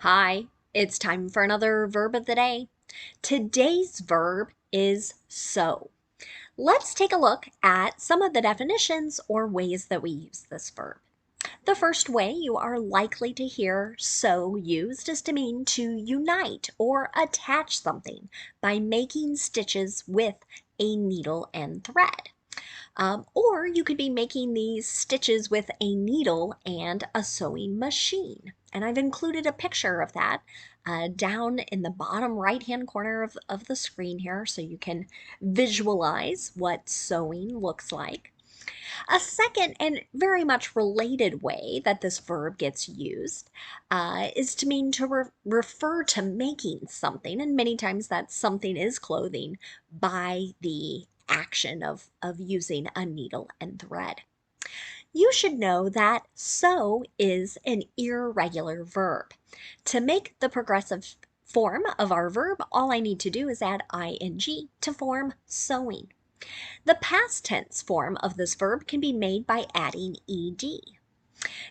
Hi, it's time for another verb of the day. Today's verb is so. Let's take a look at some of the definitions or ways that we use this verb. The first way you are likely to hear so used is to mean to unite or attach something by making stitches with a needle and thread. Or you could be making these stitches with a needle and a sewing machine. And I've included a picture of that down in the bottom right-hand corner of the screen here so you can visualize what sewing looks like. A second and very much related way that this verb gets used is to mean to refer to making something, and many times that something is clothing, by the action of using a needle and thread. You should know that so is an irregular verb. To make the progressive form of our verb, all I need to do is add ing to form sewing. The past tense form of this verb can be made by adding ed.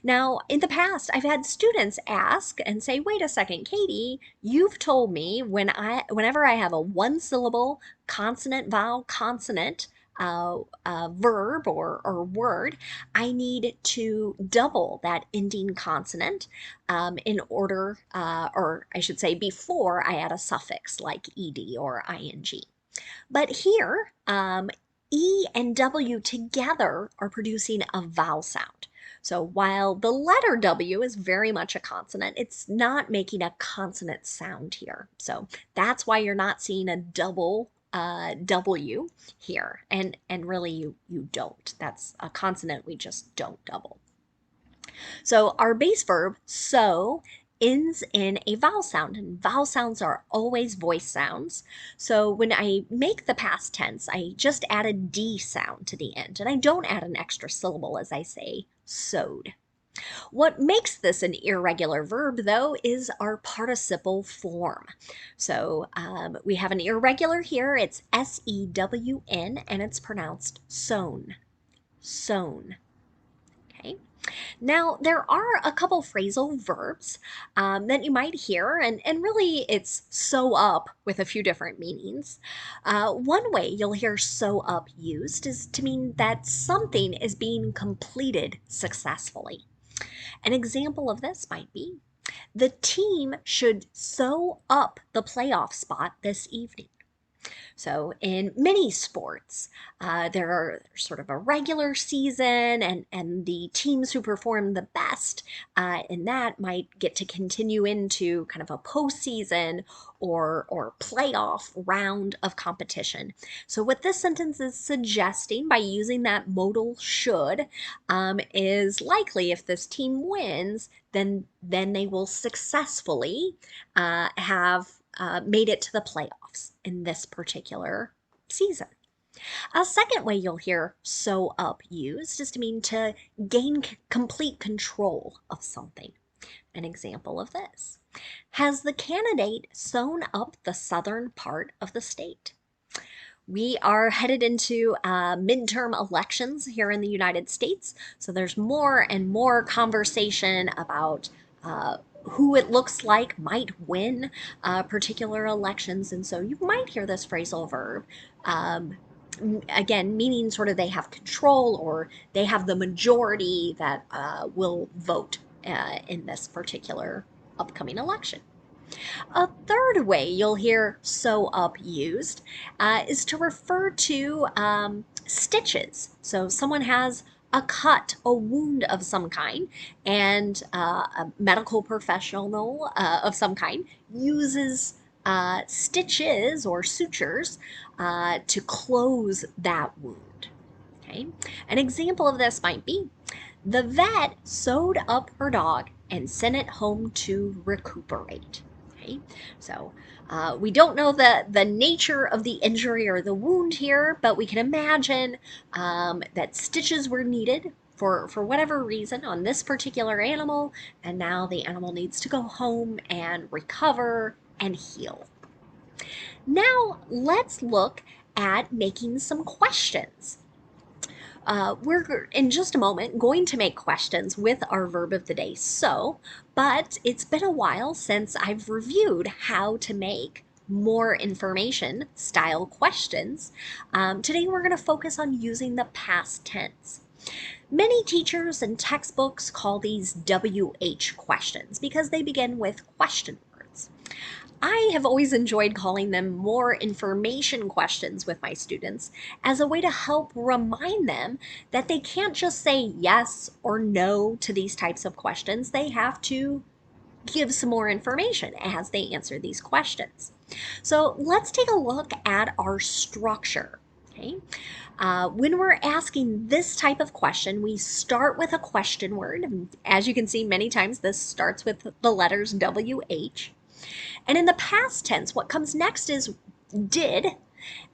Now, in the past, I've had students ask and say, wait a second, Katie, you've told me whenever I have a one syllable consonant, vowel, consonant, verb or word, I need to double that ending consonant in order, or I should say before I add a suffix like ed or ing. But here, E and W together are producing a vowel sound. So while the letter W is very much a consonant, it's not making a consonant sound here. So that's why you're not seeing a double W here. And really you don't. That's a consonant we just don't double. So our base verb, so, ends in a vowel sound, and vowel sounds are always voice sounds. So when I make the past tense, I just add a D sound to the end, and I don't add an extra syllable as I say sewed. What makes this an irregular verb, though, is our participle form. So we have an irregular here. It's S-E-W-N, and it's pronounced sewn. Sewn. Okay. Now, there are a couple phrasal verbs that you might hear, and really it's sew up with a few different meanings. One way you'll hear sew up used is to mean that something is being completed successfully. An example of this might be, the team should sew up the playoff spot this evening. So in many sports, there are sort of a regular season, and the teams who perform the best in that might get to continue into kind of a postseason or playoff round of competition. So what this sentence is suggesting by using that modal should is likely if this team wins, then they will successfully have made it to the playoffs in this particular season. A second way you'll hear sew up used is to mean to gain complete control of something. An example of this: has the candidate sewn up the southern part of the state? We are headed into midterm elections here in the United States, so there's more and more conversation about who it looks like might win particular elections, and so you might hear this phrasal verb. Again, meaning sort of they have control or they have the majority that will vote in this particular upcoming election. A third way you'll hear sew up used is to refer to stitches. So someone has a cut, a wound of some kind, and a medical professional of some kind uses stitches or sutures to close that wound. Okay, an example of this might be, the vet sewed up her dog and sent it home to recuperate. Okay, so we don't know the nature of the injury or the wound here, but we can imagine that stitches were needed for whatever reason on this particular animal, and now the animal needs to go home and recover and heal. Now let's look at making some questions. we're in just a moment going to make questions with our verb of the day, so, but it's been a while since I've reviewed how to make more information style questions. Today we're going to focus on using the past tense. Many teachers and textbooks call these WH questions because they begin with question words. I have always enjoyed calling them more information questions with my students as a way to help remind them that they can't just say yes or no to these types of questions. They have to give some more information as they answer these questions. So let's take a look at our structure. Okay. When we're asking this type of question, we start with a question word. As you can see, many times this starts with the letters WH. And in the past tense, what comes next is did,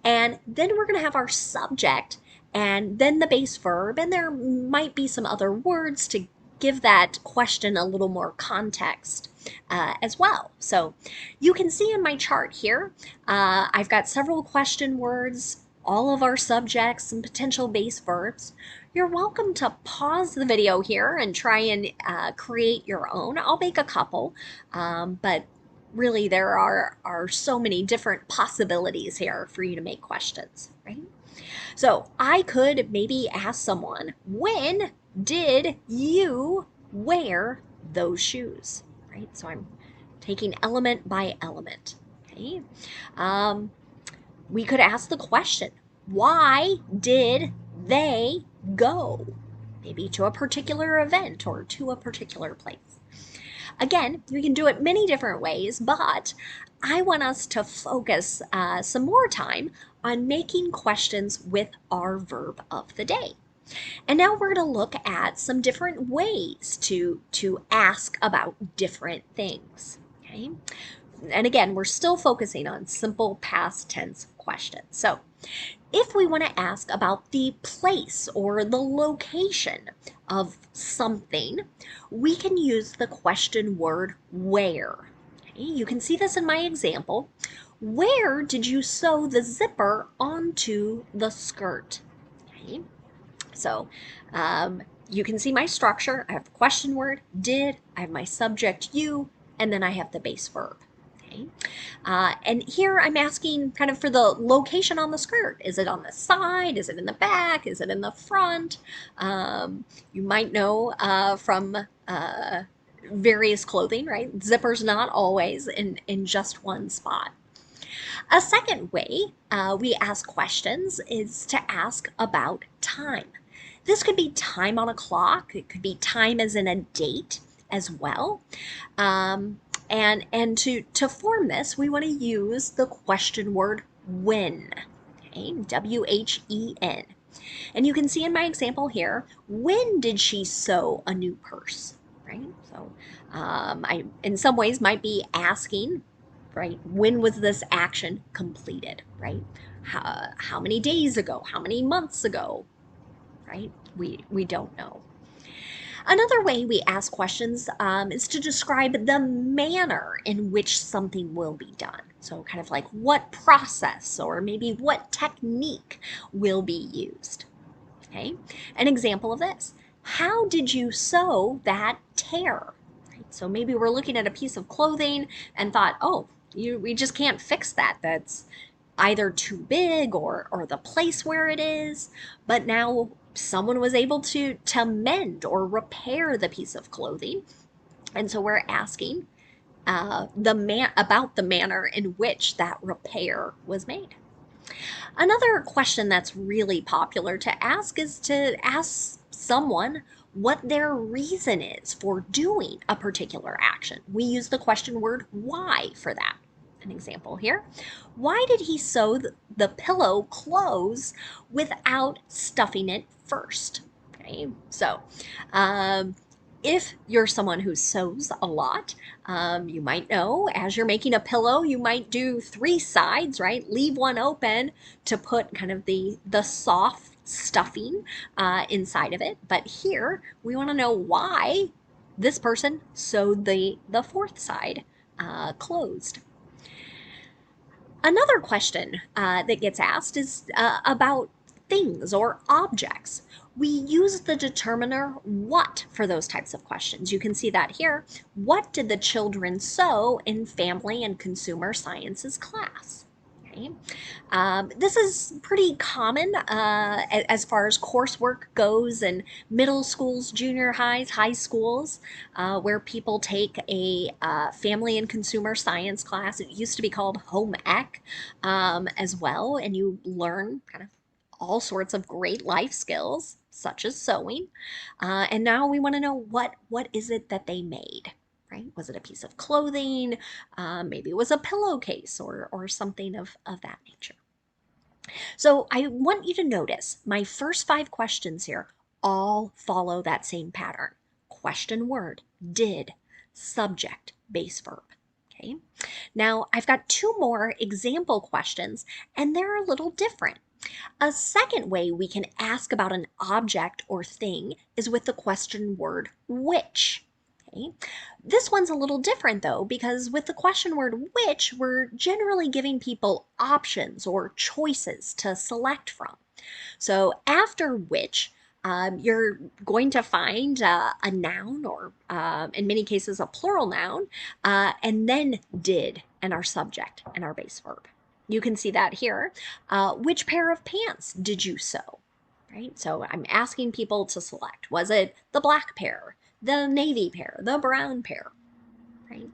and then we're going to have our subject and then the base verb, and there might be some other words to give that question a little more context as well. So you can see in my chart here, I've got several question words, all of our subjects and potential base verbs. You're welcome to pause the video here and try and create your own. I'll make a couple, but really there are so many different possibilities here for you to make questions, right? So I could maybe ask someone, when did you wear those shoes, right? So I'm taking element by element, okay? We could ask the question, why did they go? Maybe to a particular event or to a particular place. Again, you can do it many different ways, but I want us to focus some more time on making questions with our verb of the day. And now we're going to look at some different ways to ask about different things. Okay? And again, we're still focusing on simple past tense questions. So if we want to ask about the place or the location of something, we can use the question word where. Okay, you can see this in my example. Where did you sew the zipper onto the skirt? Okay, so you can see my structure. I have the question word, did, I have my subject, you, and then I have the base verb. Okay. And here I'm asking kind of for the location on the skirt. Is it on the side? Is it in the back? Is it in the front? You might know from various clothing, right? Zipper's not always in just one spot. A second way we ask questions is to ask about time. This could be time on a clock. It could be time as in a date as well. And to form this, we want to use the question word when, okay? W-H-E-N. And you can see in my example here, when did she sew a new purse, right? So I, in some ways, might be asking, right, when was this action completed, right? How many days ago? How many months ago, right? We don't know. Another way we ask questions is to describe the manner in which something will be done. So kind of like what process or maybe what technique will be used. Okay, an example of this. How did you sew that tear? Right? So maybe we're looking at a piece of clothing and thought, oh, we just can't fix that. That's either too big or the place where it is. But now someone was able to mend or repair the piece of clothing. And so we're asking about the manner in which that repair was made. Another question that's really popular to ask is to ask someone what their reason is for doing a particular action. We use the question word why for that. An example here. Why did he sew the pillow close without stuffing it first? Okay, so if you're someone who sews a lot, you might know as you're making a pillow, you might do 3 sides, right? Leave one open to put kind of the soft stuffing inside of it. But here we want to know why this person sewed the 4th side closed. Another question that gets asked is about things or objects. We use the determiner what for those types of questions. You can see that here. What did the children sew in family and consumer sciences class? Okay. This is pretty common as far as coursework goes in middle schools, junior highs, high schools, where people take a family and consumer science class. It used to be called home ec as well, and you learn kind of all sorts of great life skills such as sewing. And now we want to know what is it that they made, right? Was it a piece of clothing? Maybe it was a pillowcase or something of that nature. So I want you to notice my first 5 questions here all follow that same pattern. Question word, did, subject, base verb. Okay. Now I've got 2 more example questions and they're a little different. A second way we can ask about an object or thing is with the question word which. Okay. This one's a little different though, because with the question word which, we're generally giving people options or choices to select from. So after which, you're going to find a noun or in many cases a plural noun, and then did and our subject and our base verb. You can see that here. Which pair of pants did you sew? Right? So I'm asking people to select. Was it the black pair, the navy pair, the brown pair? Right?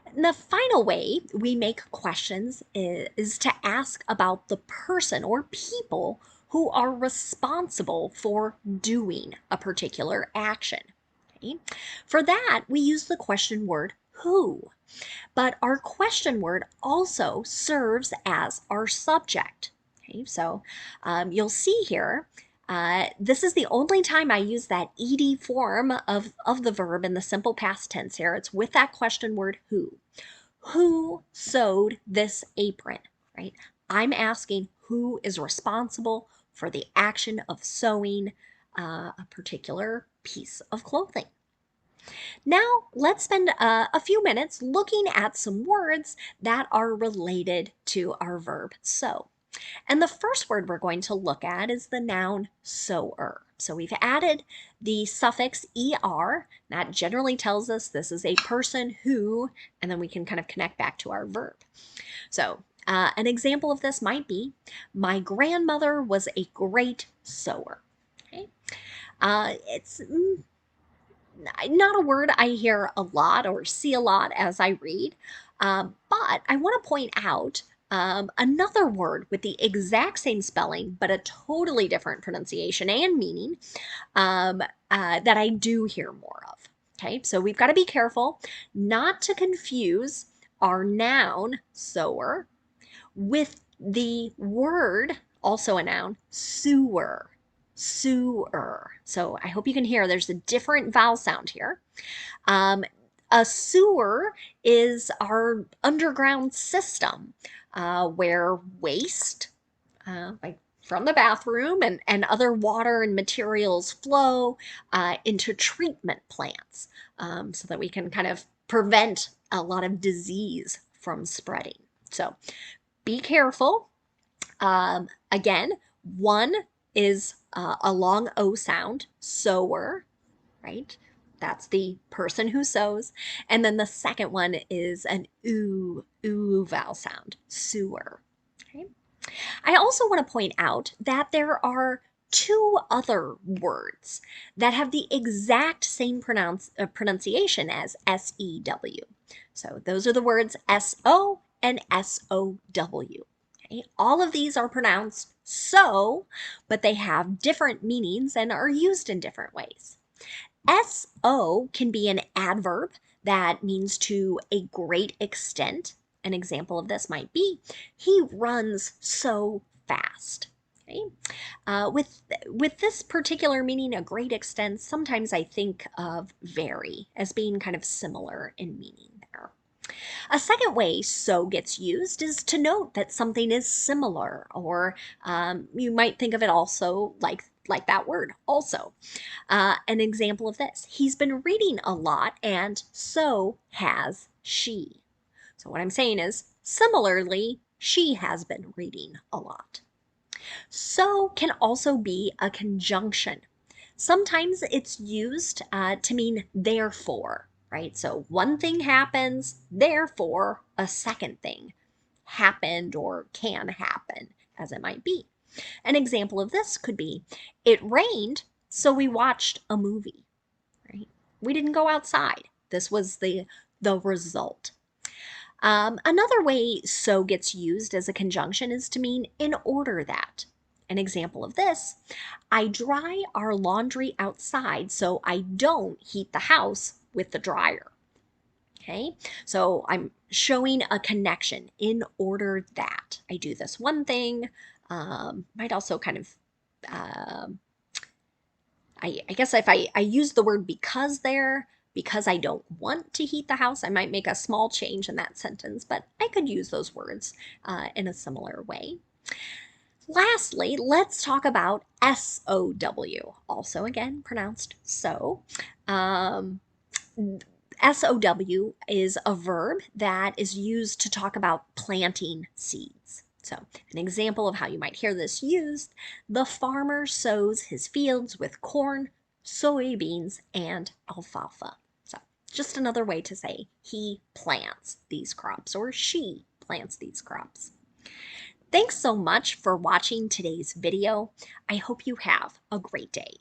And the final way we make questions is to ask about the person or people who are responsible for doing a particular action. Okay? For that, we use the question word who, but our question word also serves as our subject. Okay, so you'll see here, this is the only time I use that ed form of the verb in the simple past tense here. It's with that question word who. Who sewed this apron, right? I'm asking who is responsible for the action of sewing a particular piece of clothing. Now, let's spend a few minutes looking at some words that are related to our verb sew. And the first word we're going to look at is the noun sewer. So we've added the suffix er. That generally tells us this is a person who, and then we can kind of connect back to our verb. So an example of this might be, my grandmother was a great sewer. Okay? It's not a word I hear a lot or see a lot as I read, but I want to point out another word with the exact same spelling, but a totally different pronunciation and meaning that I do hear more of. Okay, so we've got to be careful not to confuse our noun, sower, with the word, also a noun, sewer. Sewer. So I hope you can hear there's a different vowel sound here. A sewer is our underground system where waste, like from the bathroom and other water and materials flow into treatment plants so that we can kind of prevent a lot of disease from spreading. So be careful. Again, one is a long O sound, sewer, right? That's the person who sews. And then the second one is an ooh vowel sound, sewer. Okay. I also want to point out that there are 2 other words that have the exact same pronunciation as S-E-W. So those are the words S-O and S-O-W. Okay. All of these are pronounced so, but they have different meanings and are used in different ways. So can be an adverb that means to a great extent. An example of this might be, he runs so fast. Okay? With this particular meaning, a great extent, sometimes I think of very as being kind of similar in meaning there. A second way so gets used is to note that something is similar, or you might think of it also like that word, also. An example of this, he's been reading a lot and so has she. So what I'm saying is, similarly, she has been reading a lot. So can also be a conjunction. Sometimes it's used to mean therefore, right? So one thing happens, therefore a second thing happened or can happen, as it might be. An example of this could be, it rained, so we watched a movie, right? We didn't go outside. This was the result. Another way so gets used as a conjunction is to mean in order that. An example of this, I dry our laundry outside so I don't heat the house with the dryer. Okay, so I'm showing a connection in order that I do this one thing. Might also kind of, um I guess if I use the word because there, because I don't want to heat the house, I might make a small change in that sentence, but I could use those words in a similar way. Lastly, let's talk about SOW, also again pronounced so. Um, SOW is a verb that is used to talk about planting seeds. So, an example of how you might hear this used, the farmer sows his fields with corn, soybeans, and alfalfa. So, just another way to say he plants these crops or she plants these crops. Thanks so much for watching today's video. I hope you have a great day.